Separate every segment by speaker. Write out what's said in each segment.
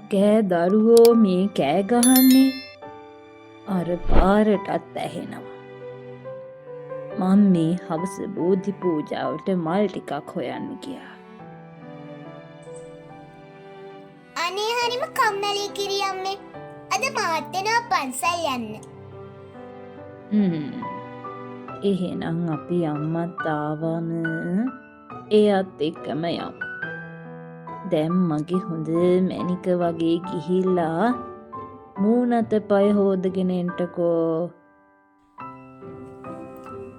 Speaker 1: මොකෑ දරුවෝ මේ කෑ ගහන්නේ? අර පාරටත් ඇහෙනවා. මම මේ හවස බෝධි පූජාවට මල් ටිකක් හොයන්න ගියා.
Speaker 2: අනේ හරිම කම්මැලි කිරි අම්මේ. අද මාත් වෙනවා පන්සල් යන්න.
Speaker 1: එහෙනම් අපි අම්මත් ආවම එයත් එක්කම යමු. දැන් මගේ හොඳ මැණික වගේ ගිහිල්ලා මූණත පය හොදගෙන එන්ටකෝ.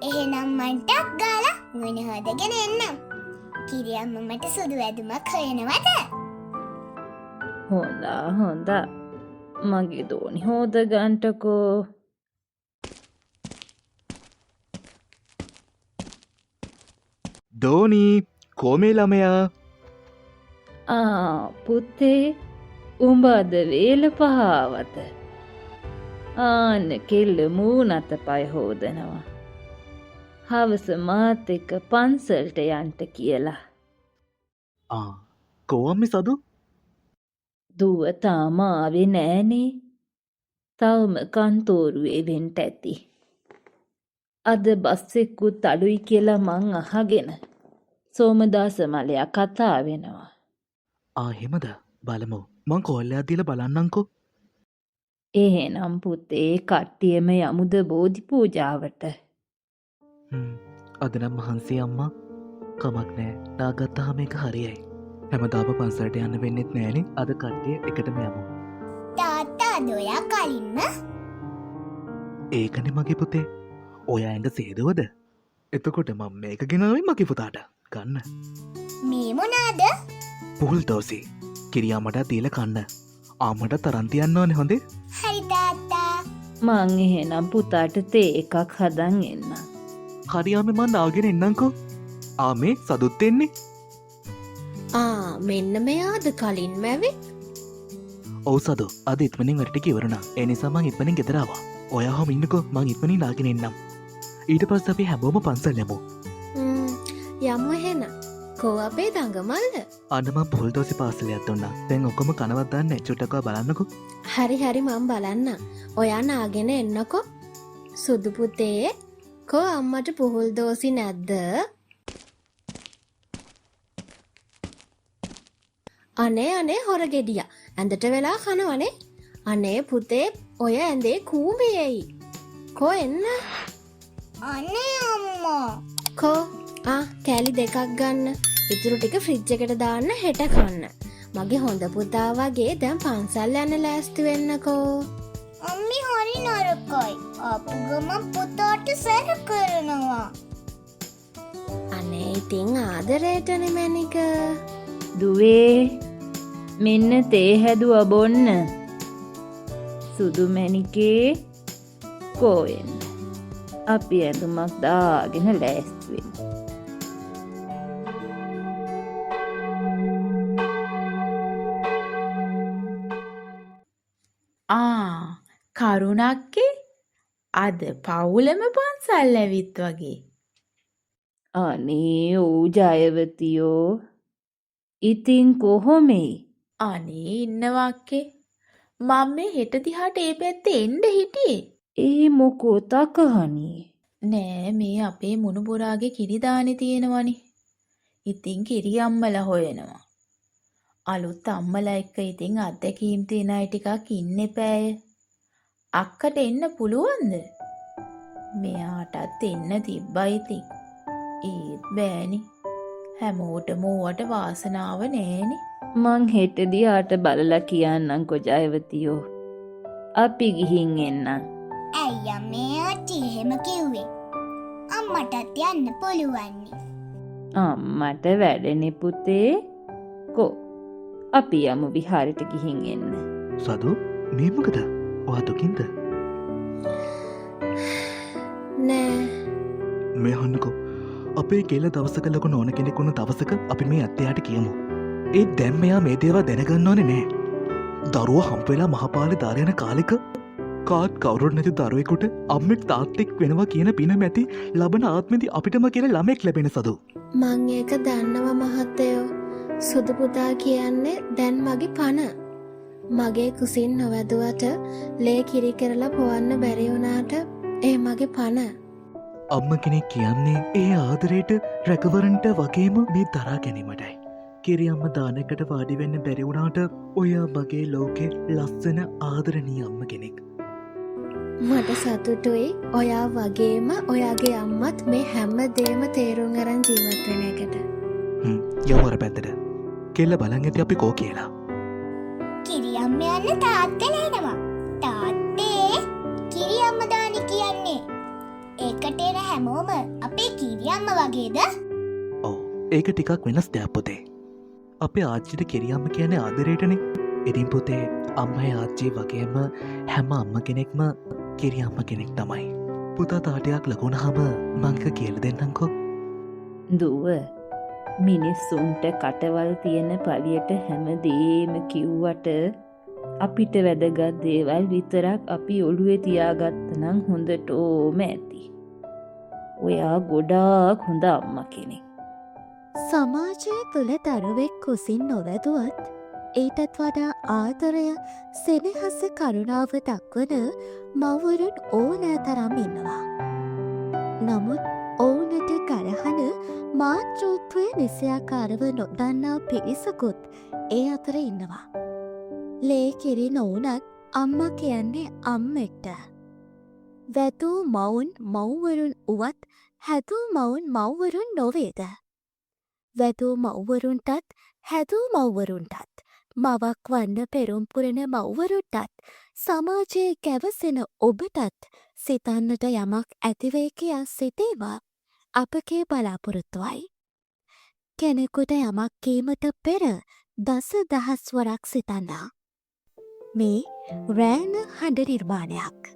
Speaker 2: එහෙනම් මන්ටක් ගාලා මුණ හොදගෙන එන්නම්. කිරි අම්ම මට සුදු ඇඳුමක් හොයනවද?
Speaker 1: හොඳා මගේ දෝනි හොද ගන්ටකෝ.
Speaker 3: දෝනි කොමේ ළමයා?
Speaker 1: පුතේ උඹ අද වේල පහවත. ආන්න කෙල්ල මූණත පය හොදනවා. හවස මාත් එක්ක පන්සලට යන්ට කියලා.
Speaker 3: කොවම්මි සදු?
Speaker 1: දුව තාම ආවේ නෑනේ. තවම කන්තෝරුවේ වෙන්ට ඇති. අද බස් එක්කුත් අඩුයි කියලා මං අහගෙන සෝමදාස මලයා කතා වෙනවා.
Speaker 3: හෙමද? බලමු. මං කෝල්ලයක් දීලා බලන්නම්කෝ.
Speaker 1: එහෙනම් පුතේ කට්ටියම යමුද බෝධි පූජාවට?
Speaker 3: අද නම් මහන්සිය අම්මා. කමක් නෑ. දාගත්තාම එක හරියයි. හැමදාම පන්සලට යන්න වෙන්නෙත් නෑනේ. අද කට්ටිය එකටම යමු.
Speaker 2: තාත්තා අද ඔයා කලින්ම
Speaker 3: ඒකනේ මගේ පුතේ. ඔයා ඇඟ සේදවද? එතකොට මම මේක ගෙනාවේ මගේ පුතාට. ගන්න.
Speaker 2: මේ මොනාද?
Speaker 3: පුහුල් දෝසි. කිරියාමට දීලා කන්න. ආමට තරන් තියන්න ඕනේ හොඳේ.
Speaker 2: හරි තාත්තා.
Speaker 1: මං එහෙනම් පුතාට තේ එකක් හදන් එන්න.
Speaker 3: හරියාම මන් නාගෙන එන්නම්කෝ. මේ සදුත් එන්නේ.
Speaker 4: මෙන්න මෙයාද කලින් මැවේ?
Speaker 3: ඔව් සදු. අද ඉක්මනින් වැඩට ඉවරුණා. ඒ නිසා මං ඉක්මනින් ගෙදර ආවා. ඔයාම ඉන්නකෝ. මං ඉක්මනින් නාගෙන එන්නම්. ඊට පස්සේ අපි හැමෝම පන්සල් යමු.
Speaker 4: යමු එහෙනම්. කෝ අපේ දඟමල්ල?
Speaker 3: අන්න මං පුහුල් දෝසි පාසලයක් දුන්නා. දැන් ඔක්කොම කනවත් දාන්න චුට්ටක් බලන්නකෝ.
Speaker 4: හරි මම බලන්න. ඔයා නාගෙන එන්නකෝ. සුදු පුතේ කෝ අම්මට පුහුල් දෝසි නැද්ද? අනේ හොර ගෙඩියා. ඇඳට වෙලා කනවනේ. අනේ පුතේ ඔය ඇඳේ කූඹියයි. කෝ එන්න.
Speaker 2: අනේ අම්මා.
Speaker 4: කෝ කෑලි දෙකක් ගන්න. ඉතුරු ටික ෆ්‍රිජ් එකට දාන්න හෙට කන්න. මගේ හොඳ පුතා වගේ දැන් පන්සල් යන්න ලෑස්ති වෙන්නකෝ.
Speaker 2: අම්මි හරි නරකයි. ආපු ගමන් පුතාට සැර කරනවා.
Speaker 4: අනේ ඉතින් ආදරයටනේ මැනික.
Speaker 1: දුවේ මෙන්න තේ හැදුවා බොන්න. සුදු මැණිකේ කෝ එන්න. අපි ඇඳුමක් දාගෙන ලෑස්ති වෙමු.
Speaker 5: කරුණක්කේ අද පවුලම පන්සල් ඇවිත් වගේ.
Speaker 1: අනේ ඌ ජයවතියෝ. ඉතින් කොහොමේ?
Speaker 5: අනේ ඉන්නවක්කේ. මම මේ හෙට දිහාට ඒ පැත්තේ එන්න හිටියේ.
Speaker 1: ඒ මොකෝ තකහනේ?
Speaker 5: නෑ මේ අපේ මුණුබුරාගේ කිරි දානේ තියෙනවනේ. ඉතින් කිරි අම්මලා හොයනවා. අලුත් අම්මලා එක්ක ඉතින් අත්දැකීම් තියෙන අය ටිකක් ඉන්න එපාය. අක්කට එන්න පුළුවන්ද? මෙයාටත් එන්න තිබ්බයි ඉතින්. ඒත් බෑනේ. හැමෝටම ඕවට වාසනාව නෑනේ.
Speaker 1: මං හෙට දිහාට බලලා කියන්නම්කෝ ජයවතියෝ. අපි ගිහින් එන්නම්.
Speaker 2: ඇයි අම්මේ ආච්චි එහෙම කිව්වේ? අම්මටත් යන්න පුළුවන්.
Speaker 1: අම්මට වැඩනේ පුතේ. කෝ අපි යමු විහාරෙට ගිහින් එන්න.
Speaker 3: සදු මේ මොකද? ඔයා දුකින්ද?
Speaker 4: නෑ.
Speaker 3: මේ හන්නකෝ. අපේ කියලා දවසක ලොකු නෝන කෙනෙක් වුණ දවසක අපි මේ අත්තයාට කියමු. ඒත් දැන් මෙයා මේ දේවල් දැනගන්න ඕනේ නෑ. දරුවා හම්බ වෙලා මහපාලේ දාලා යන කාලෙක කාත් කවුරුත් නැති දරුවෙකුට අම්මෙක් තාත්තෙක් වෙනවා කියන පින මැති ලබන ආත්මෙදි අපිටම කියලා ළමෙක් ලැබෙන සදු.
Speaker 4: මං ඒක දන්නවා මහත්තයෝ. සුදු පුතා කියන්නේ දැන් මගේ පණ. මගේ කුසින් නොවැදුවට ලේ කිරි කරලා පොවන්න බැරි වුණාට ඒ මගේ පණ.
Speaker 3: අම්ම කෙනෙක් කියන්නේ ඒ ආදරයට රැකවරන්ට වගේම මේ දරා ගැනීමටයි. කිරි අම්ම දානකට වාඩිවෙන්න බැරිවුණාට ඔයා මගේ ලෝකෙ ලස්සන ආදරණී අම්ම කෙනෙක්.
Speaker 4: මට සතුටුයි ඔයා වගේම ඔයාගේ අම්මත් මේ හැම්ම දේම තේරුම් අරන් ජීවත් වෙන එකට.
Speaker 3: යමර පැත්තට කෙල්ල බලන් ඇති අපි කෝ කියලා.
Speaker 2: කිරියම්ම යන්න තාත්තලේනවා. තාත්තේ කිරියම්ම දානි කියන්නේ. ඒකට එන හැමෝම අපේ කිරියම්ම වගේද?
Speaker 3: ඔව් ඒක ටිකක් වෙනස් දෙයක් පුතේ. අපේ ආච්චිට කිරියම්ම කියන්නේ ආදරේටනේ. ඉතින් පුතේ අම්මයි ආච්චි වගේම හැම අම්ම කෙනෙක්ම කිරියම්ම කෙනෙක් තමයි. පුතා තාටයක් ලකුණහම මංක කියල දෙන්නංකෝ.
Speaker 1: දුව මිනිස්සුන්ට කටවල් තියෙන පලියට හැමදේම කිව්වට අපිට වැදගත් දේවල් විතරක් අපි ඔළුවේ තියාගත්තනම් හොඳටෝම ඇති. ඔයා ගොඩාක් හොඳ අම්ම කෙනෙක්.
Speaker 6: සමාජය තුළ දරුවෙක් කුසින් නොවැදුවත් ඊටත් වඩා ආදරය සෙනෙහස කරුණාව දක්වන මවුරුන් ඕනෑ තරම් ඉන්නවා. නමුත් ඔවුනට ගරහන මාතෘත්වය නිසියාකාරව නොදන්නා පිරිසකුත් ඒ අතර ඉන්නවා. ලේ කිරි නොවුනත් අම්ම කියන්නේ අම්මෙක්ට. වැදූ මවුන් මව්වරුන් උවත් හැදූ මවුන් මව්වරුන් නොවේද. වැදූ මව්වරුන්ටත් හැදූ මව්වරුන්ටත් මවක් වන්න පෙරුම්පුරණ මව්වරුටත් සමාජයේ කැවසෙන ඔබටත් සිතන්නට යමක් ඇතිවේ කියා සිතේවා අපගේ බලාපොරොත්තුවයි. කෙනෙකුට යමක් කීමට පෙර දස දහස්වරක් සිතන්නා. මේ රෑන හඬ නිර්මාණයක්.